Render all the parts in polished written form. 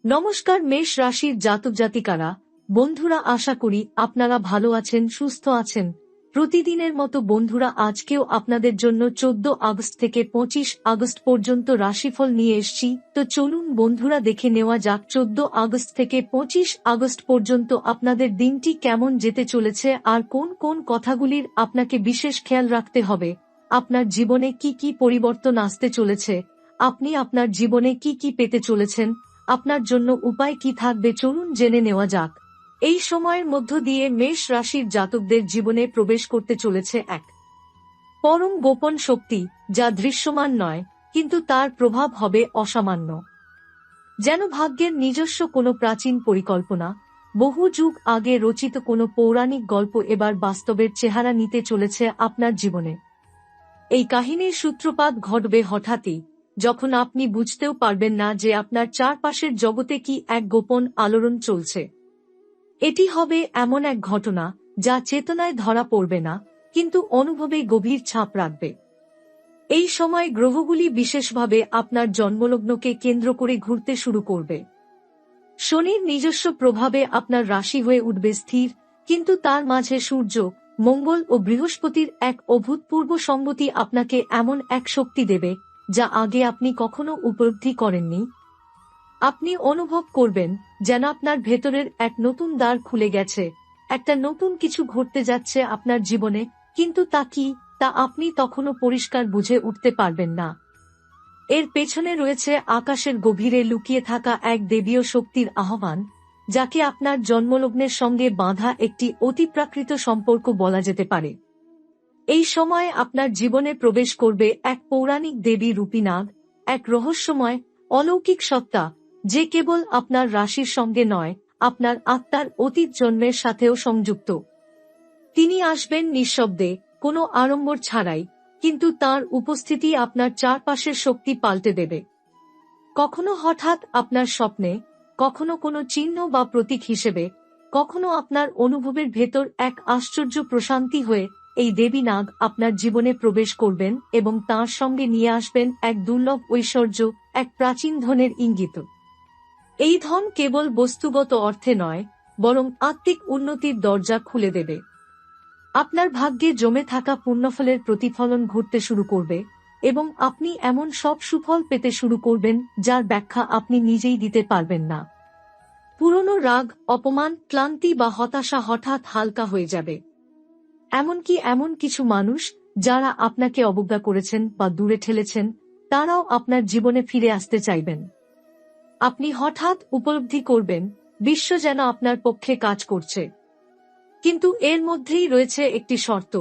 নমস্কার মেষ রাশির জাতক জাতিকারা, বন্ধুরা, আশা করি আপনারা ভালো আছেন, সুস্থ আছেন। প্রতিদিনের মতো বন্ধুরা, আজকেও আপনাদের জন্য 14 আগস্ট থেকে 25 আগস্ট পর্যন্ত রাশিফল নিয়ে এসেছি। তো চলুন বন্ধুরা, দেখে নেওয়া যাক 14 আগস্ট থেকে 25 আগস্ট পর্যন্ত আপনাদের দিনটি কেমন যেতে চলেছে আর কোন কোন কথাগুলির আপনাকে বিশেষ খেয়াল রাখতে হবে। আপনার জীবনে কি কি পরিবর্তন আসতে চলেছে, আপনি আপনার জীবনে কি কি পেতে চলেছেন, আপনার জন্য উপায় কি থাকবে, চলুন জেনে নেওয়া যাক। এই সময়ের মধ্য দিয়ে মেষ রাশির জাতকদের জীবনে প্রবেশ করতে চলেছে এক পরম গোপন শক্তি, যা দৃশ্যমান নয়, কিন্তু তার প্রভাব হবে অসামান্য। যেন ভাগ্যের নিজস্ব কোনো প্রাচীন পরিকল্পনা, বহু যুগ আগে রচিত কোনো পৌরাণিক গল্প এবার বাস্তবের চেহারা নিতে চলেছে আপনার জীবনে। এই কাহিনীর সূত্রপাত ঘটবে হঠাৎই, যখন আপনি বুঝতেও পারবেন না যে আপনার চারপাশের জগতে কি এক গোপন আলোড়ন চলছে। এটি হবে এমন এক ঘটনা যা চেতনায় ধরা পড়বে না, কিন্তু অনুভবে গভীর ছাপ রাখবে। এই সময় গ্রহগুলি বিশেষভাবে আপনার জন্মলগ্নকে কেন্দ্র করে ঘুরতে শুরু করবে। শনির নিজস্ব প্রভাবে আপনার রাশি হয়ে উঠবে স্থির, কিন্তু তার মাঝে সূর্য, মঙ্গল ও বৃহস্পতির এক অভূতপূর্ব সঙ্গতি আপনাকে এমন এক শক্তি দেবে যা আগে আপনি কখনো উপলব্ধি করেননি। আপনি অনুভব করবেন যেন আপনার ভেতরের এক নতুন দ্বার খুলে গেছে, একটা নতুন কিছু ঘটতে যাচ্ছে আপনার জীবনে, কিন্তু তা কি তা আপনি তখনও পরিষ্কার বুঝে উঠতে পারবেন না। এর পেছনে রয়েছে আকাশের গভীরে লুকিয়ে থাকা এক দেবীয় শক্তির আহ্বান, যাকে আপনার জন্মলগ্নের সঙ্গে বাঁধা একটি অতিপ্রাকৃত সম্পর্ক বলা যেতে পারে। এই সময়ে আপনার জীবনে প্রবেশ করবে এক পৌরাণিক দেবী রূপী নাগ, এক রহস্যময় অলৌকিক সত্তা, যে কেবল আপনার রাশির সঙ্গে নয়, আপনার আত্মার অতীত জন্মের সাথেও সংযুক্ত। তিনি আসবেন নিঃশব্দে, কোনো আড়ম্বর ছাড়াই, কিন্তু তার উপস্থিতি আপনার চারপাশের শক্তি পাল্টে দেবে। কখনো হঠাৎ আপনার স্বপ্নে, কখনো কোনো চিহ্ন বা প্রতীক হিসেবে, কখনো আপনার অনুভবের ভেতর এক আশ্চর্য প্রশান্তি হয়ে এই দেবী নাগ আপনার জীবনে প্রবেশ করবেন এবং তার সঙ্গে নিয়ে আসবেন এক দুর্লভ ঐশ্বর্য, এক প্রাচীন ধনের ইঙ্গিত। এই ধন কেবল বস্তুগত অর্থে নয়, বরং আত্মিক উন্নতির দরজা খুলে দেবে। আপনার ভাগ্যে জমে থাকা পুণ্যফলের প্রতিফলন ঘটতে শুরু করবে এবং আপনি এমন সব সুফল পেতে শুরু করবেন যার ব্যাখ্যা আপনি নিজেই দিতে পারবেন না। পুরনো রাগ, অপমান, ক্লান্তি বা হতাশা হঠাৎ হালকা হয়ে যাবে। এমনকি এমন কিছু মানুষ যারা আপনাকে অবজ্ঞা করেছেন বা দূরে ঠেলেছেন, তারাও আপনার জীবনে ফিরে আসতে চাইবেন। আপনি হঠাৎ উপলব্ধি করবেন বিশ্ব যেন আপনার পক্ষে কাজ করছে। কিন্তু এর মধ্যেই রয়েছে একটি শর্ত।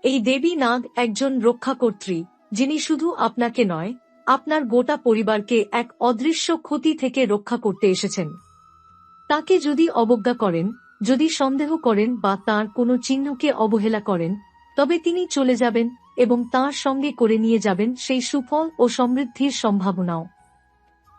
এই দেবী নাগ একজন রক্ষাকর্ত্রী, যিনি শুধু আপনাকে নয়, আপনার গোটা পরিবারকে এক অদৃশ্য ক্ষতি থেকে রক্ষা করতে এসেছেন। তাকে যদি অবজ্ঞা করেন, যদি সন্দেহ করেন বা তার কোনো চিহ্নকে অবহেলা করেন, তবে তিনি চলে যাবেন এবং তার সঙ্গে করে নিয়ে যাবেন সেই সুফল ও সমৃদ্ধির সম্ভাবনাও।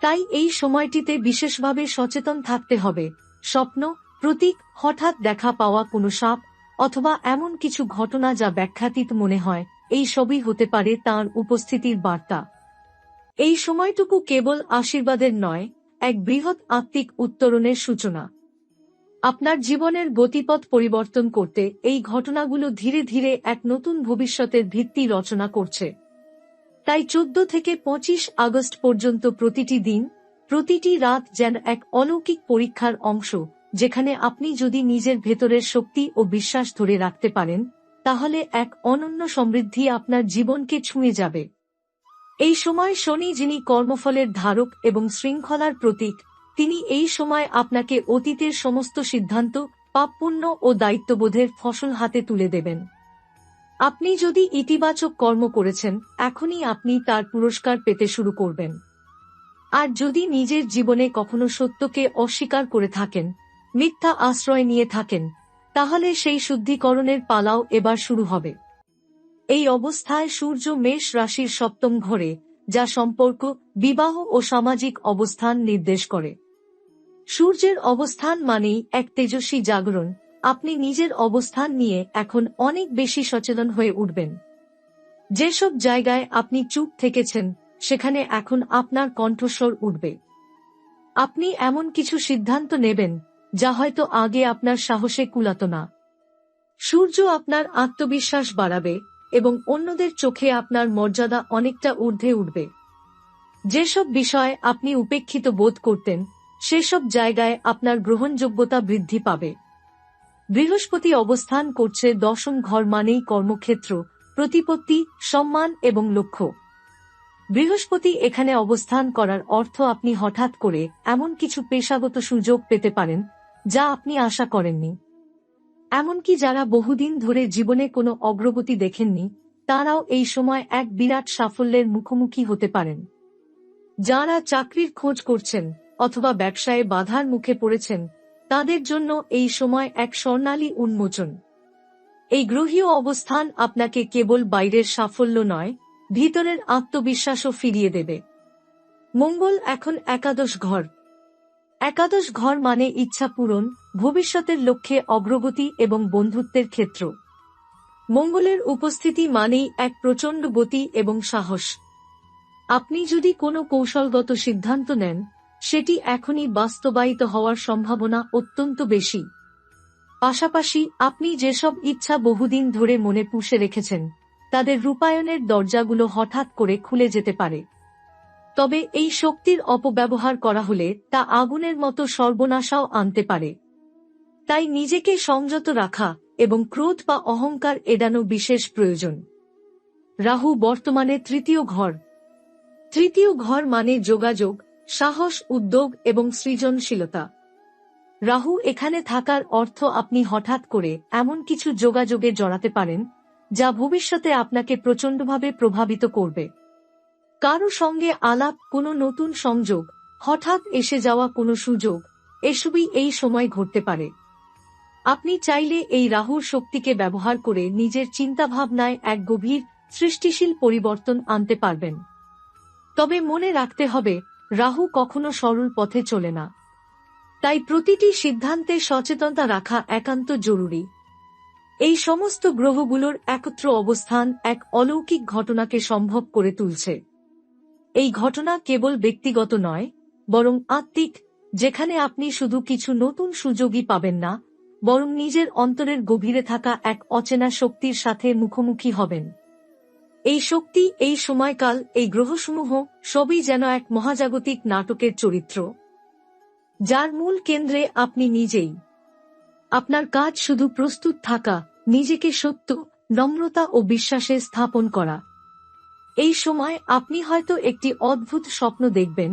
তাই এই সময়টিতে বিশেষভাবে সচেতন থাকতে হবে। স্বপ্ন, প্রতীক, হঠাৎ দেখা পাওয়া কোনো সাপ, অথবা এমন কিছু ঘটনা যা ব্যাখ্যাতীত মনে হয়, এই সবই হতে পারে তার উপস্থিতির বার্তা। এই সময়টুকু কেবল আশীর্বাদের নয়, এক বৃহৎ আত্মিক উত্তরণের সূচনা। আপনার জীবনের গতিপথ পরিবর্তন করতে এই ঘটনাগুলো ধীরে ধীরে এক নতুন ভবিষ্যতের ভিত্তি রচনা করছে। তাই 14 থেকে 25 আগস্ট পর্যন্ত প্রতিটি দিন, প্রতিটি রাত যেন এক অলৌকিক পরীক্ষার অংশ, যেখানে আপনি যদি নিজের ভেতরের শক্তি ও বিশ্বাস ধরে রাখতে পারেন, তাহলে এক অনন্য সমৃদ্ধি আপনার জীবনকে ছুঁয়ে যাবে। এই সময় শনি, যিনি কর্মফলের ধারক এবং শৃঙ্খলার প্রতীক, তিনি এই সময় আপনাকে অতীতের সমস্ত সিদ্ধান্ত, পাপপুণ্য ও দায়িত্ববোধের ফসল হাতে তুলে দেবেন। আপনি যদি ইতিবাচক কর্ম করেছেন, এখনই আপনি তার পুরস্কার পেতে শুরু করবেন। আর যদি নিজের জীবনে কখনো সত্যকে অস্বীকার করে থাকেন, মিথ্যা আশ্রয় নিয়ে থাকেন, তাহলে সেই শুদ্ধিকরণের পালাও এবার শুরু হবে। এই অবস্থায় সূর্য মেষ রাশির সপ্তম ঘরে, যা সম্পর্ক, বিবাহ ও সামাজিক অবস্থান নির্দেশ করে। সূর্যের অবস্থান মানেই এক তেজস্বী জাগরণ। আপনি নিজের অবস্থান নিয়ে এখন অনেক বেশি সচেতন হয়ে উঠবেন। যেসব জায়গায় আপনি চুপ থেকেছেন, সেখানে এখন আপনার কণ্ঠস্বর উঠবে। আপনি এমন কিছু সিদ্ধান্ত নেবেন যা হয়তো আগে আপনার সাহসে কুলাতো না। সূর্য আপনার আত্মবিশ্বাস বাড়াবে এবং অন্যদের চোখে আপনার মর্যাদা অনেকটা ঊর্ধ্বে উঠবে। যেসব বিষয়ে আপনি উপেক্ষিত বোধ করতেন সেসব জায়গায় আপনার গ্রহণযোগ্যতা বৃদ্ধি পাবে। বৃহস্পতি অবস্থান করছে দশম ঘর মানেই কর্মক্ষেত্র, প্রতিপত্তি, সম্মান এবং লক্ষ্য। বৃহস্পতি এখানে অবস্থান করার অর্থ আপনি হঠাৎ করে এমন কিছু পেশাগত সুযোগ পেতে পারেন যা আপনি আশা করেননি। এমনকি যারা বহুদিন ধরে জীবনে কোনো অগ্রগতি দেখেননি তারাও এই সময় এক বিরাট সাফল্যের মুখোমুখি হতে পারেন। যারা চাকরির খোঁজ করছেন অথবা ব্যবসায়ে বাধার মুখে পড়েছেন তাদের জন্য এই সময় এক স্বর্ণালী উন্মোচন। এই গ্রহীয় অবস্থান আপনাকে কেবল বাইরের সাফল্য নয়, ভিতরের আত্মবিশ্বাসও ফিরিয়ে দেবে। মঙ্গল এখন একাদশ ঘর। একাদশ ঘর মানে ইচ্ছা পূরণ, ভবিষ্যতের লক্ষ্যে অগ্রগতি এবং বন্ধুত্বের ক্ষেত্র। মঙ্গলের উপস্থিতি মানেই এক প্রচণ্ড গতি এবং সাহস। আপনি যদি কোনো কৌশলগত সিদ্ধান্ত নেন সেটি এখনই বাস্তবায়িত হওয়ার সম্ভাবনা অত্যন্ত বেশি। পাশাপাশি আপনি যেসব ইচ্ছা বহুদিন ধরে মনে পুষে রেখেছেন তাদের রূপায়ণের দরজাগুলো হঠাৎ করে খুলে যেতে পারে। তবে এই শক্তির অপব্যবহার করা হলে তা আগুনের মতো সর্বনাশাও আনতে পারে। তাই নিজেকে সংযত রাখা এবং ক্রোধ বা অহংকার এড়ানো বিশেষ প্রয়োজন। রাহু বর্তমানে তৃতীয় ঘর। তৃতীয় ঘর মানে যোগাযোগ, সাহস, উদ্যোগ এবং সৃজনশীলতা। রাহু এখানে থাকার অর্থ আপনি হঠাৎ করে এমন কিছু যোগাযোগে জড়াতে পারেন যা ভবিষ্যতে আপনাকে প্রচণ্ডভাবে প্রভাবিত করবে। কারো সঙ্গে আলাপ, কোনো নতুন সংযোগ, হঠাৎ এসে যাওয়া কোনো সুযোগ, এসবই এই সময় ঘটতে পারে। আপনি চাইলে এই রাহুর শক্তিকে ব্যবহার করে নিজের চিন্তাভাবনায় এক গভীর, সৃষ্টিশীল পরিবর্তন আনতে পারবেন। তবে মনে রাখতে হবে, রাহু কখনো সরল পথে চলে না। তাই প্রতিটি সিদ্ধান্তে সচেতনতা রাখা একান্ত জরুরি। এই সমস্ত গ্রহগুলোর একত্র অবস্থান এক অলৌকিক ঘটনাকে সম্ভব করে তুলছে। এই ঘটনা কেবল ব্যক্তিগত নয়, বরং আত্মিক, যেখানে আপনি শুধু কিছু নতুন সুযোগই পাবেন না, বরং নিজের অন্তরের গভীরে থাকা এক অচেনা শক্তির সাথে মুখোমুখি হবেন। এই শক্তি, এই সময়কাল, এই গ্রহসমূহ সবই যেন এক মহাজাগতিক নাটকের চরিত্র, যার মূল কেন্দ্রে আপনি নিজেই। আপনার কাজ শুধু প্রস্তুত থাকা, নিজেকে সত্য, নম্রতা ও বিশ্বাসে স্থাপন করা। এই সময় আপনি হয়তো একটি অদ্ভুত স্বপ্ন দেখবেন,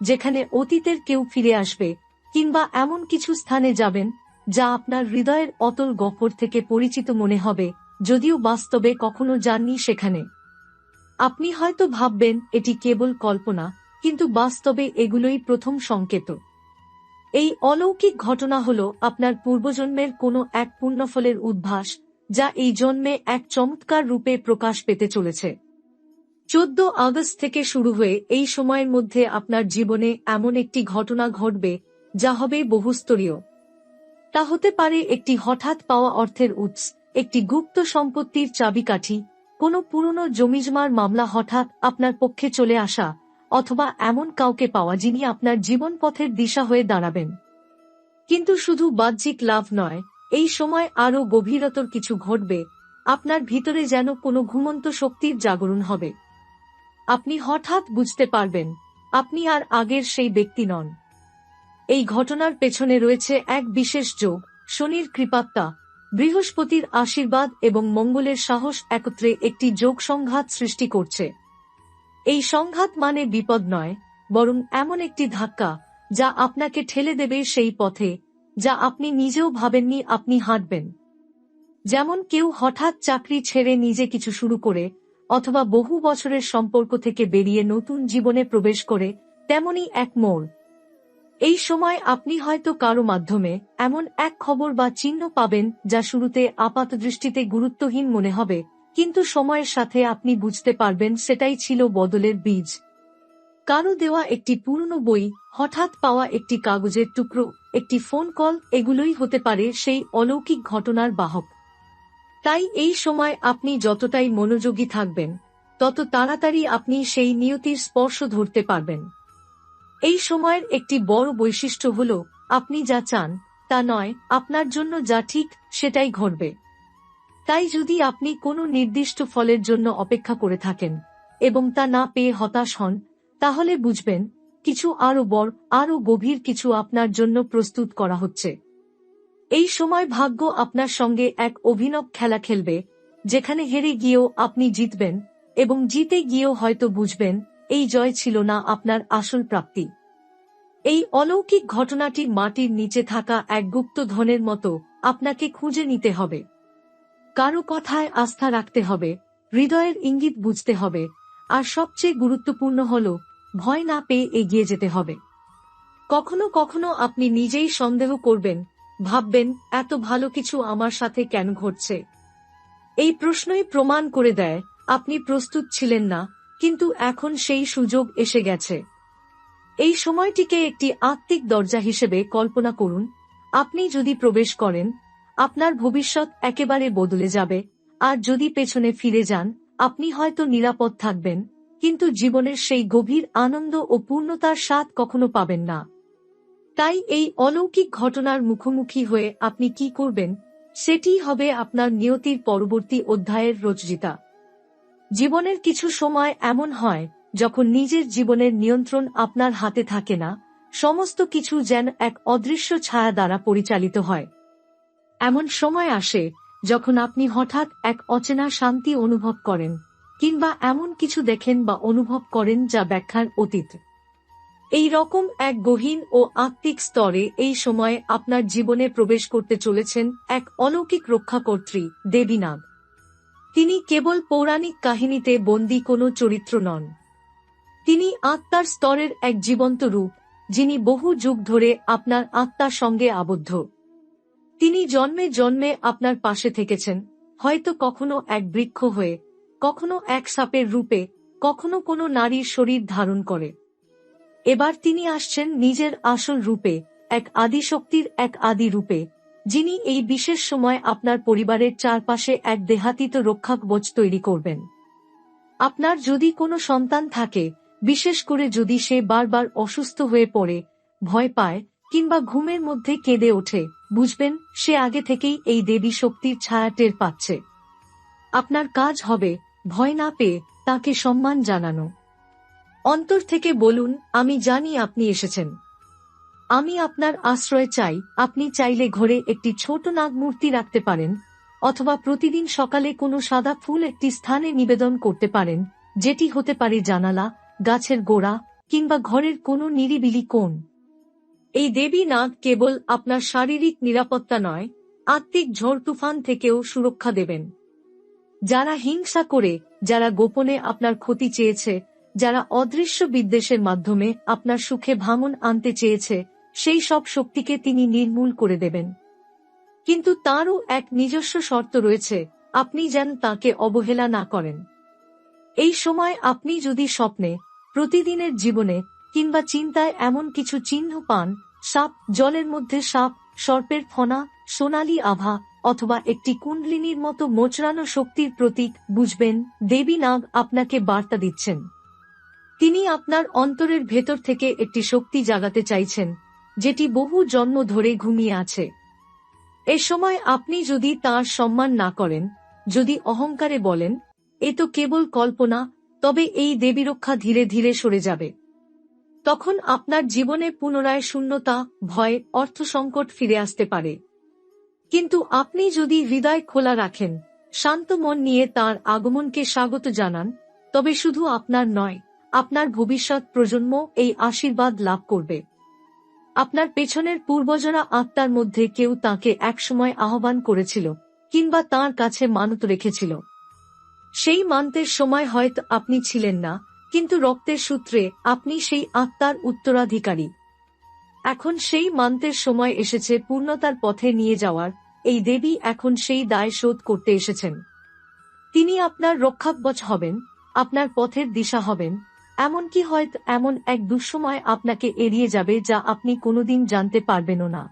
যেখানে অতীতের কেউ ফিরে আসবে, কিংবা এমন কিছু স্থানে যাবেন যা আপনার হৃদয়ের অতল গহ্বর থেকে পরিচিত মনে হবে, যদিও বাস্তবে কখনো যাননি সেখানে। আপনি হয়তো ভাববেন এটি কেবল কল্পনা, কিন্তু বাস্তবে এগুলোই প্রথম সংকেত। এই অলৌকিক ঘটনা হল আপনার পূর্বজন্মের কোনো এক পুণ্যফলের উদ্ভাস, যা এই জন্মে এক চমৎকার রূপে প্রকাশ পেতে চলেছে। 14 আগস্ট থেকে শুরু হয়ে এই সময়ের মধ্যে আপনার জীবনে এমন একটি ঘটনা ঘটবে যা হবে বহুস্তরীয়। তা হতে পারে একটি হঠাৎ পাওয়া অর্থের উৎস, একটি গুপ্ত সম্পত্তির চাবিকাঠি, কোনো পুরনো জমিজমার মামলা হঠাৎ আপনার পক্ষে চলে আসা, অথবা এমন কাউকে পাওয়া যিনি আপনার জীবনপথের দিশা হয়ে দাঁড়াবেন। কিন্তু শুধু বাহ্যিক লাভ নয়, এই সময় আরও গভীরতর কিছু ঘটবে। আপনার ভিতরে যেন কোনো ঘুমন্ত শক্তির জাগরণ হবে। আপনি হঠাৎ বুঝতে পারবেন আপনি আর আগের সেই ব্যক্তি নন। এই ঘটনার পেছনে রয়েছে এক বিশেষ যোগ, শনির কৃপাত্মা, বৃহস্পতির আশীর্বাদ এবং মঙ্গলের সাহস একত্রে একটি যোগ সংঘাত সৃষ্টি করছে। এই সংঘাত মানে বিপদ নয়, বরং এমন একটি ধাক্কা যা আপনাকে ঠেলে দেবে সেই পথে যা আপনি নিজেও ভাবেননি আপনি হাঁটবেন। যেমন কেউ হঠাৎ চাকরি ছেড়ে নিজে কিছু শুরু করে, অথবা বহু বছরের সম্পর্ক থেকে বেরিয়ে নতুন জীবনে প্রবেশ করে, তেমনি এক মোড়। এই সময় আপনি হয়তো কারো মাধ্যমে এমন এক খবর বা চিহ্ন পাবেন যা শুরুতে আপাতদৃষ্টিতে গুরুত্বহীন মনে হবে, কিন্তু সময়ের সাথে আপনি বুঝতে পারবেন সেটাই ছিল বদলের বীজ। কারো দেওয়া একটি পুরনো বই, হঠাৎ পাওয়া একটি কাগজের টুকরো, একটি ফোন কল, এগুলোই হতে পারে সেই অলৌকিক ঘটনার বাহক। তাই এই সময় আপনি যতটাই মনোযোগী থাকবেন, তত তাড়াতাড়ি আপনি সেই নিয়তির স্পর্শ ধরতে পারবেন। এই সময়ের একটি বড় বৈশিষ্ট্য হল আপনি যা চান তা নয়, আপনার জন্য যা ঠিক সেটাই ঘটবে। তাই যদি আপনি কোনো নির্দিষ্ট ফলের জন্য অপেক্ষা করে থাকেন এবং তা না পেয়ে হতাশ হন, তাহলে বুঝবেন কিছু আরো বড়, আরো গভীর কিছু আপনার জন্য প্রস্তুত করা হচ্ছে। এই সময় ভাগ্য আপনার সঙ্গে এক অভিনব খেলা খেলবে, যেখানে হেরে গিয়েও আপনি জিতবেন এবং জিতে গিয়েও হয়তো বুঝবেন এই জয় ছিল না আপনার আসল প্রাপ্তি। এই অলৌকিক ঘটনাটি মাটির নিচে থাকা এক গুপ্ত ধনের মতো, আপনাকে খুঁজে নিতে হবে। কারো কথায় আস্থা রাখতে হবে, হৃদয়ের ইঙ্গিত বুঝতে হবে, আর সবচেয়ে গুরুত্বপূর্ণ হল ভয় না পেয়ে এগিয়ে যেতে হবে। কখনো কখনো আপনি নিজেই সন্দেহ করবেন, ভাববেন এত ভালো কিছু আমার সাথে কেন ঘটছে। এই প্রশ্নই প্রমাণ করে দেয় আপনি প্রস্তুত ছিলেন না, কিন্তু এখন সেই সুযোগ এসে গেছে। এই সময়টিকে একটি আত্মিক দরজা হিসেবে কল্পনা করুন। আপনি যদি প্রবেশ করেন, আপনার ভবিষ্যৎ একেবারে বদলে যাবে, আর যদি পেছনে ফিরে যান, আপনি হয়তো নিরাপদ থাকবেন, কিন্তু জীবনের সেই গভীর আনন্দ ও পূর্ণতার স্বাদ কখনো পাবেন না। তাই এই অলৌকিক ঘটনার মুখোমুখি হয়ে আপনি কি করবেন, সেটিই হবে আপনার নিয়তির পরবর্তী অধ্যায়ের রচয়িতা। জীবনের কিছু সময় এমন হয় যখন নিজের জীবনের নিয়ন্ত্রণ আপনার হাতে থাকে না, সমস্ত কিছু যেন এক অদৃশ্য ছায়া দ্বারা পরিচালিত হয়। এমন সময় আসে যখন আপনি হঠাৎ এক অচেনা শান্তি অনুভব করেন, কিংবা এমন কিছু দেখেন বা অনুভব করেন যা ব্যাখ্যার অতীত। এই রকম এক গহীন ও আত্মিক স্তরে এই সময়ে আপনার জীবনে প্রবেশ করতে চলেছেন এক অলৌকিক রক্ষাকর্ত্রী, দেবী নাগ। তিনি কেবল পৌরাণিক কাহিনীতে বন্দী কোনো চরিত্র নন। তিনি আত্মার স্তরের এক জীবন্ত রূপ, যিনি বহু যুগ ধরে আপনার আত্মার সঙ্গে আবদ্ধ। তিনি জন্মে জন্মে আপনার পাশে থেকেছেন, হয়তো কখনো এক বৃক্ষ হয়ে, কখনো এক সাপের রূপে, কখনো কোনো নারীর শরীর ধারণ করে। এবার তিনি আসছেন নিজের আসল রূপে, এক আদিশক্তির এক আদি রূপে, যিনি এই বিশেষ সময় আপনার পরিবারের চারপাশে এক দেহাতীত রক্ষাকবচ তৈরি করবেন। আপনার যদি কোনো সন্তান থাকে, বিশেষ করে যদি সে বারবার অসুস্থ হয়ে পড়ে, ভয় পায়, কিংবা ঘুমের মধ্যে কেঁদে ওঠে, বুঝবেন সে আগে থেকেই এই দেবী শক্তির ছায়া টের পাচ্ছে। আপনার কাজ হবে ভয় না পেয়ে তাকে সম্মান জানানো। অন্তর থেকে বলুন, আমি জানি আপনি এসেছেন। আমি আপনার আশ্রয় চাই। আপনি চাইলে ঘরে একটি ছোট নাগ মূর্তি রাখতে পারেন, অথবা প্রতিদিন সকালে কোনো সাদা ফুল একটি স্থানে নিবেদন করতে পারেন, যেটি হতে পারে জানালা, গাছের গোড়া, কিংবা ঘরের কোনো নিরিবিলি কোণ। এই দেবী নাগ কেবল আপনার শারীরিক নিরাপত্তা নয়, আত্মিক ঝড় তুফান থেকেও সুরক্ষা দেবেন। যারা হিংসা করে, যারা গোপনে আপনার ক্ষতি চেয়েছে, যারা অদৃশ্য বিদ্বেষের মাধ্যমে আপনার সুখে ভাঙন আনতে চেয়েছে, সেই সব শক্তিকে তিনি নির্মূল করে দেবেন। কিন্তু তারও এক নিজস্ব শর্ত রয়েছে, আপনি যেন তাকে অবহেলা না করেন। এই সময় আপনি যদি স্বপ্নে, প্রতিদিনের জীবনে, কিংবা চিন্তায় এমন কিছু চিহ্ন পান, সাপ, জলের মধ্যে সাপ, সর্পের ফনা, সোনালী আভা, অথবা একটি কুণ্ডলিনীর মতো মোচড়ানো শক্তির প্রতীক, বুঝবেন দেবী নাগ আপনাকে বার্তা দিচ্ছেন। তিনি আপনার অন্তরের ভেতর থেকে একটি শক্তি জাগাতে চাইছেন, যেটি বহু জন্ম ধরে ঘুমিয়ে আছে। এ সময় আপনি যদি তাঁর সম্মান না করেন, যদি অহংকারে বলেন এ তো কেবল কল্পনা, তবে এই দেবীরক্ষা ধীরে ধীরে সরে যাবে। তখন আপনার জীবনে পুনরায় শূন্যতা, ভয়, অর্থ সংকট ফিরে আসতে পারে। কিন্তু আপনি যদি হৃদয় খোলা রাখেন, শান্ত মন নিয়ে তাঁর আগমনকে স্বাগত জানান, তবে শুধু আপনার নয়, আপনার ভবিষ্যৎ প্রজন্ম এই আশীর্বাদ লাভ করবে। আপনার পেছনের পূর্বজরা আত্মার মধ্যে কেউ তাঁকে একসময় আহ্বান করেছিল, কিংবা তাঁর কাছে মানত রেখেছিল। সেই মান্তের সময় হয়তো আপনি ছিলেন না, কিন্তু রক্তের সূত্রে আপনি সেই আত্মার উত্তরাধিকারী। এখন সেই মান্তের সময় এসেছে পূর্ণতার পথে নিয়ে যাওয়ার। এই দেবী এখন সেই দায় শোধ করতে এসেছেন। তিনি আপনার রক্ষাকবচ হবেন, আপনার পথের দিশা হবেন, এমনকি হয়তো এমন এক দুঃসময় আপনাকে এড়িয়ে যাবে যা আপনি কোনোদিন জানতে পারবেনও না।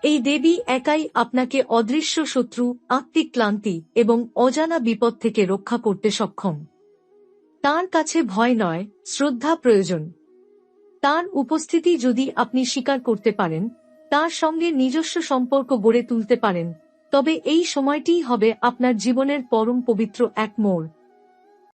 এই দেবী একাই আপনাকে অদৃশ্য শত্রু, আত্মিক ক্লান্তি এবং অজানা বিপদ থেকে রক্ষা করতে সক্ষম। তাঁর কাছে ভয় নয়, শ্রদ্ধা প্রয়োজন। তার উপস্থিতি যদি আপনি স্বীকার করতে পারেন, তার সঙ্গে নিজস্ব সম্পর্ক গড়ে তুলতে পারেন, তবে এই সময়টিই হবে আপনার জীবনের পরম পবিত্র এক মোড়।